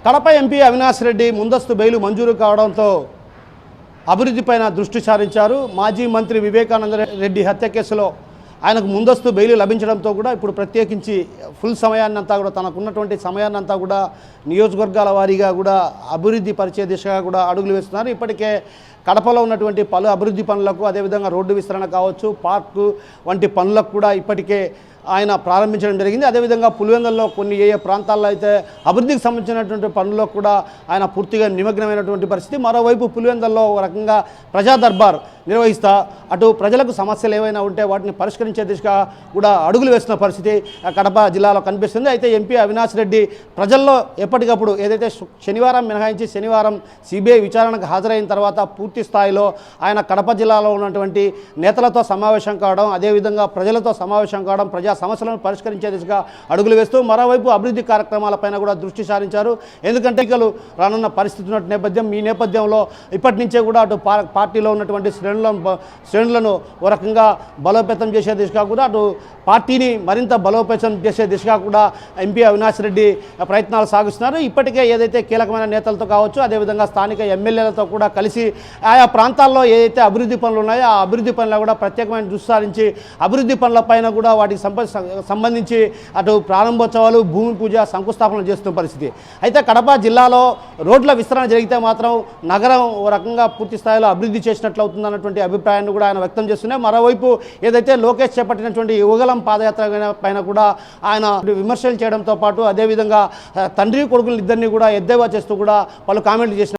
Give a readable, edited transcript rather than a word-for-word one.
Kadapa MP Avinash Reddy ముందస్తు bail మంజూరు కావడంతో అభివృద్ధిపైన దృష్టి సారించారు. మాజీ మంత్రి వివేకానంద రెడ్డి హత్య కేసులో ఆయనకు ముందస్తు బెయిల్ లభించడంతో కూడా ఇప్పుడు ప్రత్యేకించి ఫుల్ సమయాన్నంతా కూడా తనకున్నటువంటి సమయాన్నంతా కూడా నియోజకవర్గాల వారీగా కూడా అభివృద్ధి పరిచే దిశగా కూడా అడుగులు వేస్తున్నారు. ఇప్పటికే కడపలో ఉన్నటువంటి పలు అభివృద్ధి పనులకు, అదేవిధంగా రోడ్డు విస్తరణ కావచ్చు, పార్కు వంటి పనులకు కూడా ఇప్పటికే ఆయన ప్రారంభించడం జరిగింది. అదేవిధంగా పులివెందులలో కొన్ని ఏ ప్రాంతాల్లో అయితే అభివృద్ధికి సంబంధించినటువంటి పనుల్లో కూడా ఆయన పూర్తిగా నిమగ్నమైనటువంటి పరిస్థితి. మరోవైపు పులివెందులలో ఒక రకంగా ప్రజా దర్బార్ నిర్వహిస్తా అటు ప్రజలకు సమస్యలు ఏవైనా ఉంటే వాటిని పరిష్కరించే దిశగా కూడా అడుగులు వేస్తున్న పరిస్థితి కడప జిల్లాలో కనిపిస్తుంది. అయితే ఎంపీ అవినాష్ రెడ్డి ప్రజల్లో ఎప్పటికప్పుడు ఏదైతే శనివారం మినహాయించి శనివారం సిబిఐ విచారణకు హాజరైన తర్వాత పూర్తి స్థాయిలో ఆయన కడప జిల్లాలో ఉన్నటువంటి నేతలతో సమావేశం కావడం, అదేవిధంగా ప్రజలతో సమావేశం కావడం, ప్రజా సమస్యలను పరిష్కరించే దిశగా అడుగులు వేస్తూ మరోవైపు అభివృద్ధి కార్యక్రమాలపైన కూడా దృష్టి సారించారు. ఎందుకంటే ఎన్నికలు రానున్న పరిస్థితి ఉన్న నేపథ్యం, ఈ నేపథ్యంలో ఇప్పటి నుంచే కూడా అటు పార్టీలో ఉన్నటువంటి శ్రేణులను ఒక రకంగా బలోపేతం చేసే దిశగా కూడా అటు పార్టీని మరింత బలోపేతం చేసే దిశగా కూడా ఎంపీ అవినాష్ రెడ్డి ప్రయత్నాలు సాగిస్తున్నారు. ఇప్పటికే ఏదైతే కీలకమైన నేతలతో కావచ్చు, అదేవిధంగా స్థానిక ఎమ్మెల్యేలతో కూడా కలిసి ఆయా ప్రాంతాల్లో ఏదైతే అభివృద్ధి పనులు ఉన్నాయో ఆ అభివృద్ధి పనులు కూడా ప్రత్యేకమైన దృష్టి సారించి అభివృద్ధి పనులపైన కూడా వాటికి సంబంధించి అటు ప్రారంభోత్సవాలు, భూమి పూజ, శంకుస్థాపన చేస్తున్న పరిస్థితి. అయితే కడప జిల్లాలో రోడ్ల విస్తరణ జరిగితే మాత్రం నగరం ఒక రకంగా పూర్తి స్థాయిలో అభివృద్ధి చేసినట్లు అవుతుందన్నటువంటి అభిప్రాయాన్ని కూడా ఆయన వ్యక్తం చేస్తున్నాయి. మరోవైపు ఏదైతే లోకేష్ చేపట్టినటువంటి యువగలం పాదయాత్ర పైన కూడా ఆయన విమర్శలు చేయడంతో పాటు అదేవిధంగా తండ్రి కొడుకులు ఇద్దరిని కూడా ఎద్దేవా చేస్తూ కూడా పలు కామెంట్లు చేసిన